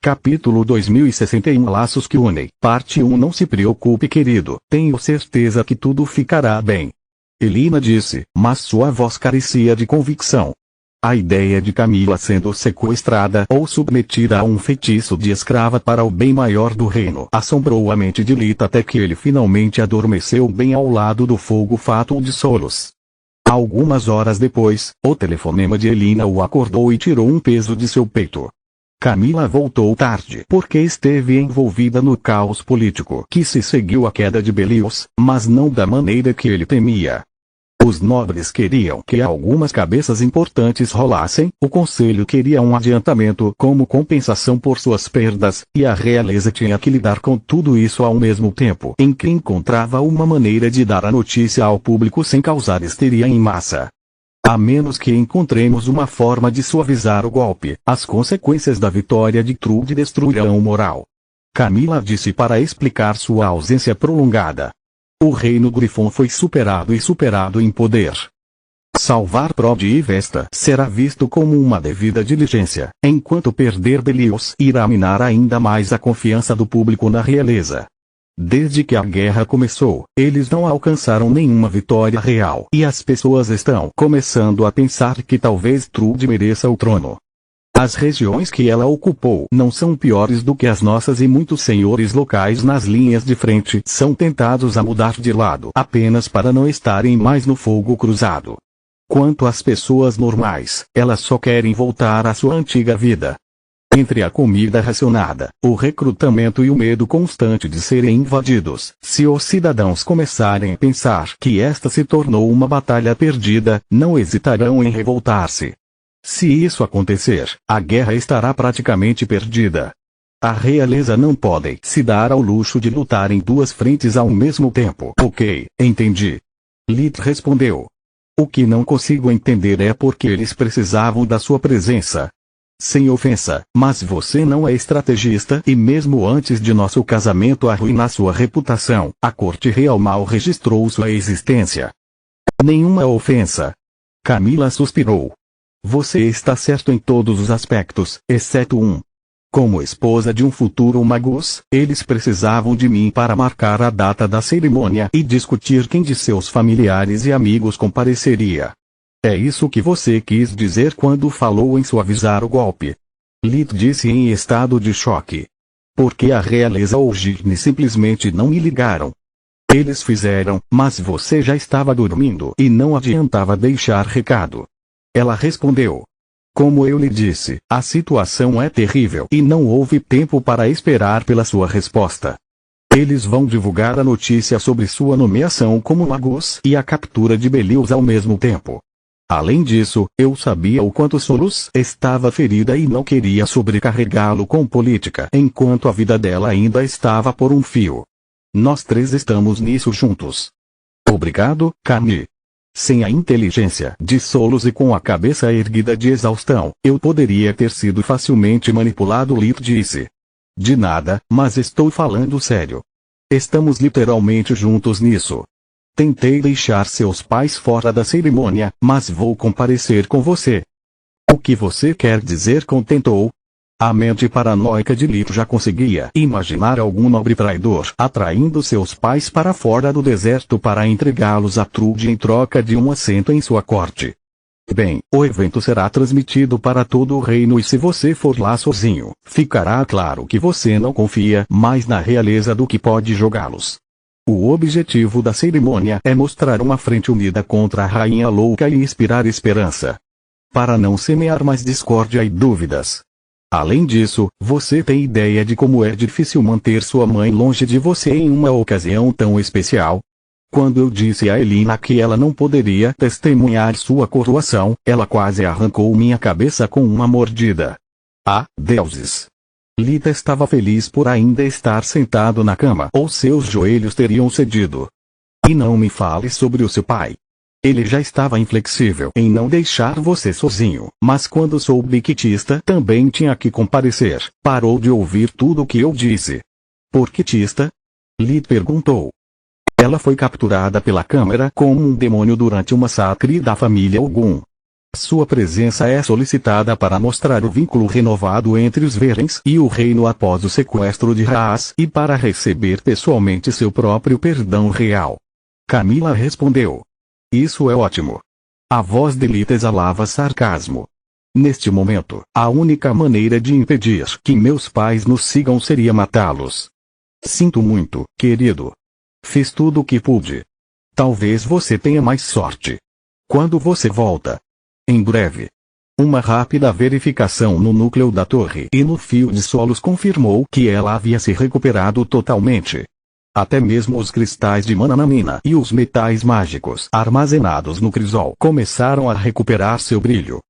Capítulo 2061 Laços que unem. Parte 1 Não se preocupe, querido. Tenho certeza que tudo ficará bem. Elina disse, mas sua voz carecia de convicção. A ideia de Camila sendo sequestrada ou submetida a um feitiço de escrava para o bem maior do reino assombrou a mente de Lita até que ele finalmente adormeceu bem ao lado do fogo fátuo de Solos. Algumas horas depois, o telefonema de Elina o acordou e tirou um peso de seu peito. Camila voltou tarde porque esteve envolvida no caos político que se seguiu à queda de Belios, mas não da maneira que ele temia. Os nobres queriam que algumas cabeças importantes rolassem, o conselho queria um adiantamento como compensação por suas perdas, e a realeza tinha que lidar com tudo isso ao mesmo tempo em que encontrava uma maneira de dar a notícia ao público sem causar histeria em massa. A menos que encontremos uma forma de suavizar o golpe, as consequências da vitória de Trude destruirão o moral. Camila disse para explicar sua ausência prolongada. O reino Grifon foi superado em poder. Salvar Prode e Vesta será visto como uma devida diligência, enquanto perder Belios irá minar ainda mais a confiança do público na realeza. Desde que a guerra começou, eles não alcançaram nenhuma vitória real e as pessoas estão começando a pensar que talvez Trude mereça o trono. As regiões que ela ocupou não são piores do que as nossas e muitos senhores locais nas linhas de frente são tentados a mudar de lado apenas para não estarem mais no fogo cruzado. Quanto às pessoas normais, elas só querem voltar à sua antiga vida. Entre a comida racionada, o recrutamento e o medo constante de serem invadidos, se os cidadãos começarem a pensar que esta se tornou uma batalha perdida, não hesitarão em revoltar-se. Se isso acontecer, a guerra estará praticamente perdida. A realeza não pode se dar ao luxo de lutar em duas frentes ao mesmo tempo. Ok, entendi. Lit respondeu. O que não consigo entender é porque eles precisavam da sua presença. Sem ofensa, mas você não é estrategista e mesmo antes de nosso casamento arruinar sua reputação, a corte real mal registrou sua existência. Nenhuma ofensa. Camila suspirou. Você está certo em todos os aspectos, exceto um. Como esposa de um futuro magus, eles precisavam de mim para marcar a data da cerimônia e discutir quem de seus familiares e amigos compareceria. É isso que você quis dizer quando falou em suavizar o golpe. Lit disse em estado de choque. Porque a realeza ou Girne simplesmente não me ligaram. Eles fizeram, mas você já estava dormindo e não adiantava deixar recado. Ela respondeu. Como eu lhe disse, a situação é terrível e não houve tempo para esperar pela sua resposta. Eles vão divulgar a notícia sobre sua nomeação como magus e a captura de Belios ao mesmo tempo. Além disso, eu sabia o quanto Solos estava ferida e não queria sobrecarregá-lo com política enquanto a vida dela ainda estava por um fio. Nós três estamos nisso juntos. Obrigado, Camille. Sem a inteligência de Solos e com a cabeça erguida de exaustão, eu poderia ter sido facilmente manipulado. Lit disse. De nada, mas estou falando sério. Estamos literalmente juntos nisso. Tentei deixar seus pais fora da cerimônia, mas vou comparecer com você. O que você quer dizer com tentou? A mente paranoica de Lit já conseguia imaginar algum nobre traidor atraindo seus pais para fora do deserto para entregá-los a Trude em troca de um assento em sua corte. Bem, o evento será transmitido para todo o reino e se você for lá sozinho, ficará claro que você não confia mais na realeza do que pode jogá-los. O objetivo da cerimônia é mostrar uma frente unida contra a rainha louca e inspirar esperança. Para não semear mais discórdia e dúvidas. Além disso, você tem ideia de como é difícil manter sua mãe longe de você em uma ocasião tão especial? Quando eu disse a Elina que ela não poderia testemunhar sua coroação, ela quase arrancou minha cabeça com uma mordida. Ah, deuses! Lita estava feliz por ainda estar sentado na cama ou seus joelhos teriam cedido. E não me fale sobre o seu pai. Ele já estava inflexível em não deixar você sozinho, mas quando soube que Tista também tinha que comparecer, parou de ouvir tudo o que eu disse. Por que Tista? Lit perguntou. Ela foi capturada pela Câmara como um demônio durante um massacre da família Ogum. Sua presença é solicitada para mostrar o vínculo renovado entre os Verens e o reino após o sequestro de Haas e para receber pessoalmente seu próprio perdão real. Camila respondeu. Isso é ótimo. A voz de Lita exalava sarcasmo. Neste momento, a única maneira de impedir que meus pais nos sigam seria matá-los. Sinto muito, querido. Fiz tudo o que pude. Talvez você tenha mais sorte. Quando você volta? Em breve. Uma rápida verificação no núcleo da torre e no fio de solos confirmou que ela havia se recuperado totalmente. Até mesmo os cristais de mana na mina e os metais mágicos armazenados no crisol começaram a recuperar seu brilho.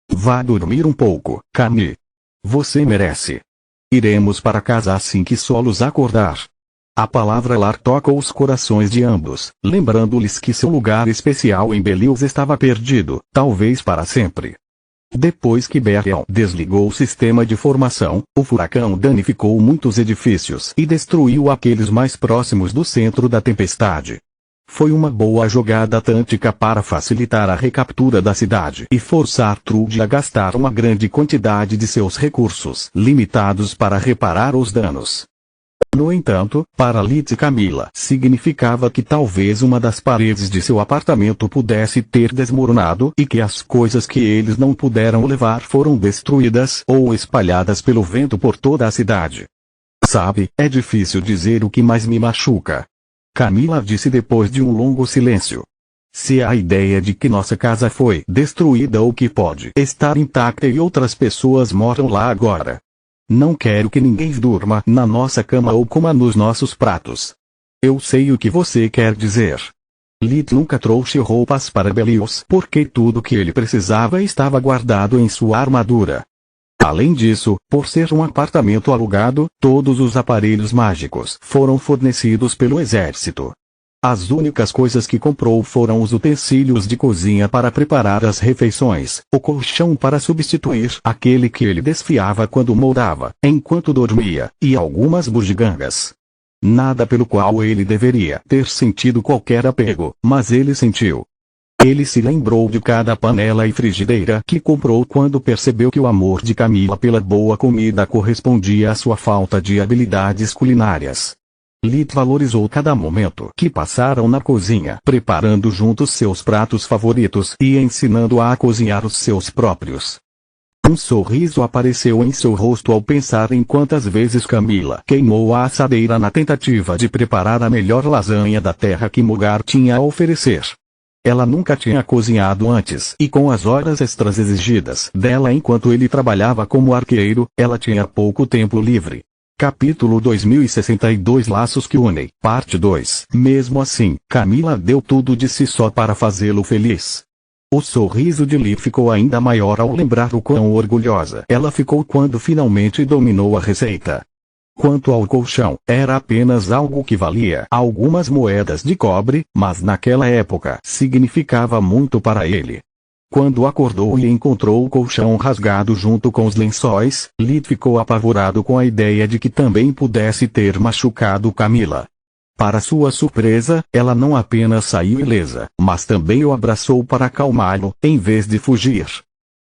Vá dormir um pouco, Camille. Você merece. Iremos para casa assim que Solos acordar. A palavra lar tocou os corações de ambos, lembrando-lhes que seu lugar especial em Belius estava perdido, talvez para sempre. Depois que Berial desligou o sistema de formação, o furacão danificou muitos edifícios e destruiu aqueles mais próximos do centro da tempestade. Foi uma boa jogada tântica para facilitar a recaptura da cidade e forçar Trude a gastar uma grande quantidade de seus recursos limitados para reparar os danos. No entanto, para Lita e Camila significava que talvez uma das paredes de seu apartamento pudesse ter desmoronado e que as coisas que eles não puderam levar foram destruídas ou espalhadas pelo vento por toda a cidade. Sabe, é difícil dizer o que mais me machuca. Camila disse depois de um longo silêncio. Se a ideia de que nossa casa foi destruída ou que pode estar intacta e outras pessoas moram lá agora. Não quero que ninguém durma na nossa cama ou coma nos nossos pratos. Eu sei o que você quer dizer. Lit nunca trouxe roupas para Belius porque tudo que ele precisava estava guardado em sua armadura. Além disso, por ser um apartamento alugado, todos os aparelhos mágicos foram fornecidos pelo exército. As únicas coisas que comprou foram os utensílios de cozinha para preparar as refeições, o colchão para substituir aquele que ele desfiava quando moldava, enquanto dormia, e algumas bugigangas. Nada pelo qual ele deveria ter sentido qualquer apego, mas ele sentiu. Ele se lembrou de cada panela e frigideira que comprou quando percebeu que o amor de Camila pela boa comida correspondia à sua falta de habilidades culinárias. Lit valorizou cada momento que passaram na cozinha preparando juntos seus pratos favoritos e ensinando-a a cozinhar os seus próprios. Um sorriso apareceu em seu rosto ao pensar em quantas vezes Camila queimou a assadeira na tentativa de preparar a melhor lasanha da terra que Mugar tinha a oferecer. Ela nunca tinha cozinhado antes e com as horas extras exigidas dela enquanto ele trabalhava como arqueiro, ela tinha pouco tempo livre. Capítulo 2062 Laços que unem, parte 2. Mesmo assim, Camila deu tudo de si só para fazê-lo feliz. O sorriso de Lee ficou ainda maior ao lembrar o quão orgulhosa ela ficou quando finalmente dominou a receita. Quanto ao colchão, era apenas algo que valia algumas moedas de cobre, mas naquela época significava muito para ele. Quando acordou e encontrou o colchão rasgado junto com os lençóis, Lee ficou apavorado com a ideia de que também pudesse ter machucado Camila. Para sua surpresa, ela não apenas saiu ilesa, mas também o abraçou para acalmá-lo, em vez de fugir.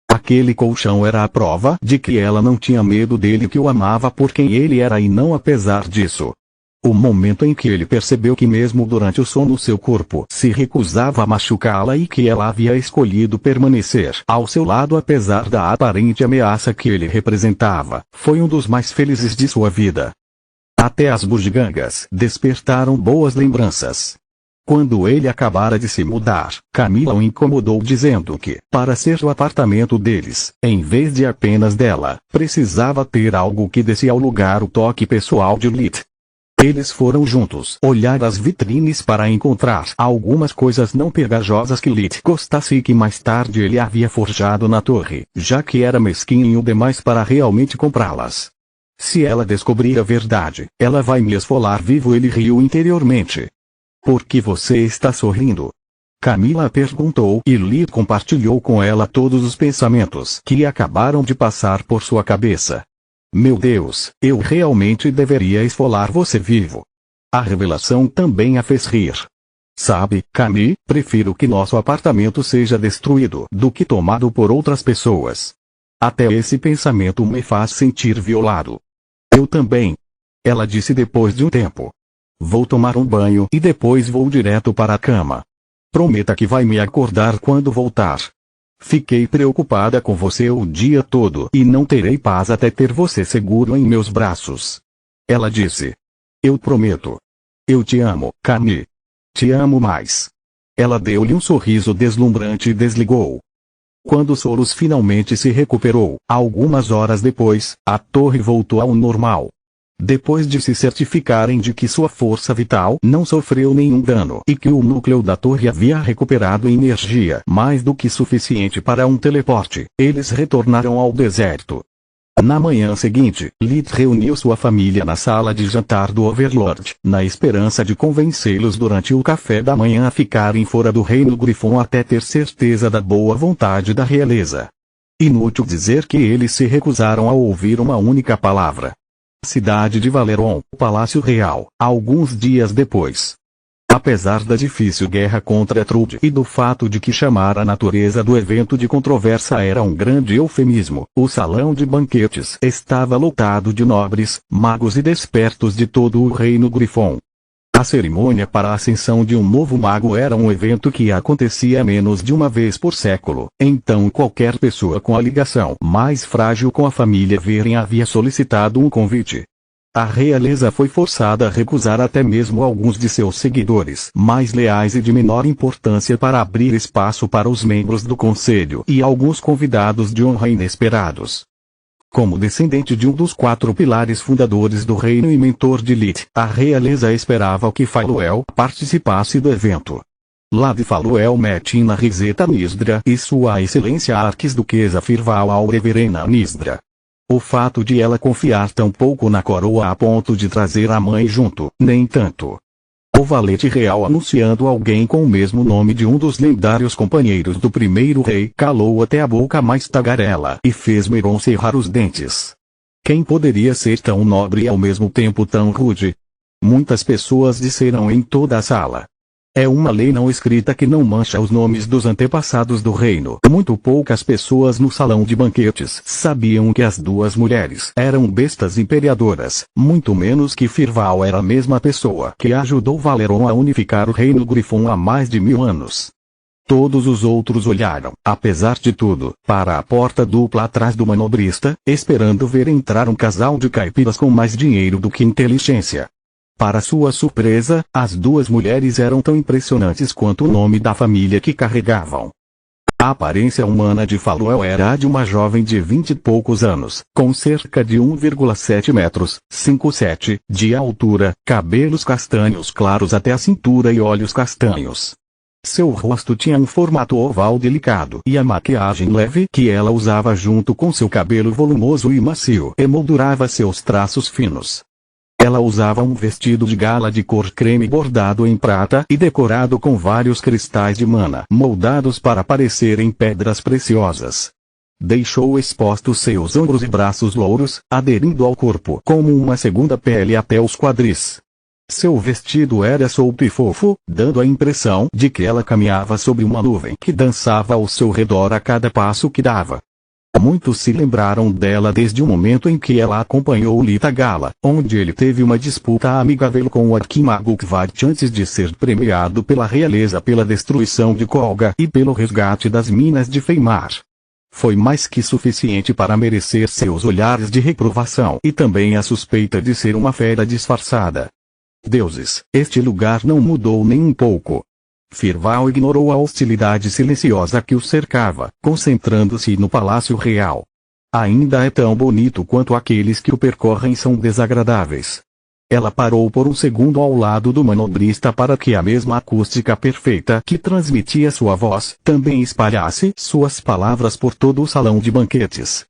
Aquele colchão era a prova de que ela não tinha medo dele e que o amava por quem ele era e não apesar disso. O momento em que ele percebeu que mesmo durante o sono seu corpo se recusava a machucá-la e que ela havia escolhido permanecer ao seu lado apesar da aparente ameaça que ele representava, foi um dos mais felizes de sua vida. Até as bugigangas despertaram boas lembranças. Quando ele acabara de se mudar, Camila o incomodou dizendo que, para ser o apartamento deles, em vez de apenas dela, precisava ter algo que desse ao lugar o toque pessoal de Lit. Eles foram juntos olhar as vitrines para encontrar algumas coisas não pegajosas que Lit gostasse e que mais tarde ele havia forjado na torre, já que era mesquinho demais para realmente comprá-las. Se ela descobrir a verdade, ela vai me esfolar vivo. Ele riu interiormente. Por que você está sorrindo? Camila perguntou e Lit compartilhou com ela todos os pensamentos que acabaram de passar por sua cabeça. Meu Deus, eu realmente deveria esfolar você vivo. A revelação também a fez rir. Sabe, Camille, prefiro que nosso apartamento seja destruído do que tomado por outras pessoas. Até esse pensamento me faz sentir violado. Eu também. Ela disse depois de um tempo. Vou tomar um banho e depois vou direto para a cama. Prometa que vai me acordar quando voltar. Fiquei preocupada com você o dia todo e não terei paz até ter você seguro em meus braços. Ela disse. Eu prometo. Eu te amo, Camille. Te amo mais. Ela deu-lhe um sorriso deslumbrante e desligou. Quando Soros finalmente se recuperou, algumas horas depois, a torre voltou ao normal. Depois de se certificarem de que sua força vital não sofreu nenhum dano e que o núcleo da torre havia recuperado energia mais do que suficiente para um teleporte, eles retornaram ao deserto. Na manhã seguinte, Lith reuniu sua família na sala de jantar do Overlord, na esperança de convencê-los durante o café da manhã a ficarem fora do Reino Griffon até ter certeza da boa vontade da realeza. Inútil dizer que eles se recusaram a ouvir uma única palavra. Cidade de Valeron, Palácio Real, alguns dias depois. Apesar da difícil guerra contra Trude e do fato de que chamar a natureza do evento de controvérsia era um grande eufemismo, o salão de banquetes estava lotado de nobres, magos e despertos de todo o Reino Griffon. A cerimônia para a ascensão de um novo mago era um evento que acontecia menos de uma vez por século, então qualquer pessoa com a ligação mais frágil com a família Veren havia solicitado um convite. A realeza foi forçada a recusar até mesmo alguns de seus seguidores mais leais e de menor importância para abrir espaço para os membros do conselho e alguns convidados de honra inesperados. Como descendente de um dos 4 pilares fundadores do reino e mentor de Lith, a realeza esperava que Faluel participasse do evento. Lady Faluel Metina Riseta Nisdra e Sua Excelência Arquiduquesa Firval Aureverena Nisdra. O fato de ela confiar tão pouco na coroa a ponto de trazer a mãe junto, nem tanto. O valete real anunciando alguém com o mesmo nome de um dos lendários companheiros do primeiro rei calou até a boca mais tagarela e fez Meron cerrar os dentes. Quem poderia ser tão nobre e ao mesmo tempo tão rude? Muitas pessoas disseram em toda a sala. É uma lei não escrita que não mancha os nomes dos antepassados do reino. Muito poucas pessoas no salão de banquetes sabiam que as duas mulheres eram bestas imperiadoras, muito menos que Firval era a mesma pessoa que ajudou Valeron a unificar o reino Griffon há mais de 1000 anos. Todos os outros olharam, apesar de tudo, para a porta dupla atrás do manobrista, esperando ver entrar um casal de caipiras com mais dinheiro do que inteligência. Para sua surpresa, as duas mulheres eram tão impressionantes quanto o nome da família que carregavam. A aparência humana de Faluel era a de uma jovem de 20 e poucos anos, com cerca de 1,7 metros, 5,7, de altura, cabelos castanhos claros até a cintura e olhos castanhos. Seu rosto tinha um formato oval delicado e a maquiagem leve que ela usava junto com seu cabelo volumoso e macio emoldurava seus traços finos. Ela usava um vestido de gala de cor creme bordado em prata e decorado com vários cristais de mana moldados para parecerem pedras preciosas. Deixou expostos seus ombros e braços louros, aderindo ao corpo como uma segunda pele até os quadris. Seu vestido era solto e fofo, dando a impressão de que ela caminhava sobre uma nuvem que dançava ao seu redor a cada passo que dava. Muitos se lembraram dela desde o momento em que ela acompanhou Lita Gala, onde ele teve uma disputa amigável com o arquimago Kvad antes de ser premiado pela realeza pela destruição de Kolga e pelo resgate das minas de Feimar. Foi mais que suficiente para merecer seus olhares de reprovação e também a suspeita de ser uma fera disfarçada. Deuses, este lugar não mudou nem um pouco. Firval ignorou a hostilidade silenciosa que o cercava, concentrando-se no Palácio Real. Ainda é tão bonito quanto aqueles que o percorrem são desagradáveis. Ela parou por um segundo ao lado do manobrista para que a mesma acústica perfeita que transmitia sua voz também espalhasse suas palavras por todo o salão de banquetes.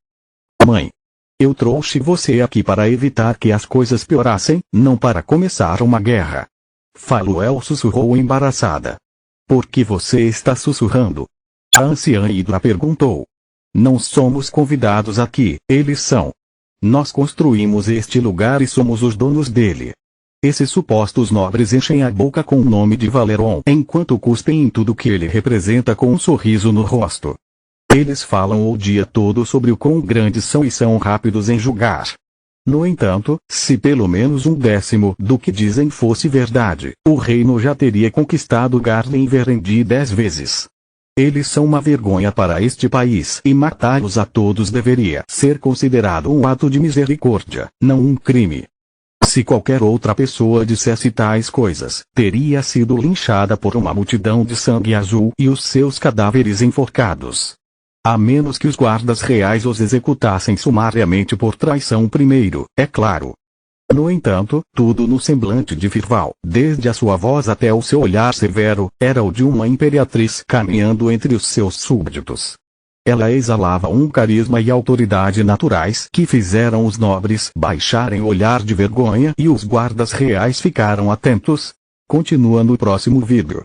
Mãe. Eu trouxe você aqui para evitar que as coisas piorassem, não para começar uma guerra. Faluel sussurrou embaraçada. Por que você está sussurrando? A anciã Hidra perguntou. Não somos convidados aqui, eles são. Nós construímos este lugar e somos os donos dele. Esses supostos nobres enchem a boca com o nome de Valeron enquanto cuspem em tudo que ele representa com um sorriso no rosto. Eles falam o dia todo sobre o quão grandes são e são rápidos em julgar. No entanto, se pelo menos 1/10 do que dizem fosse verdade, o reino já teria conquistado Garden e Verendi 10 vezes. Eles são uma vergonha para este país e matá-los a todos deveria ser considerado um ato de misericórdia, não um crime. Se qualquer outra pessoa dissesse tais coisas, teria sido linchada por uma multidão de sangue azul e os seus cadáveres enforcados. A menos que os guardas reais os executassem sumariamente por traição primeiro, é claro. No entanto, tudo no semblante de Firval, desde a sua voz até o seu olhar severo, era o de uma imperatriz caminhando entre os seus súbditos. Ela exalava um carisma e autoridade naturais que fizeram os nobres baixarem o olhar de vergonha e os guardas reais ficaram atentos. Continua no próximo vídeo.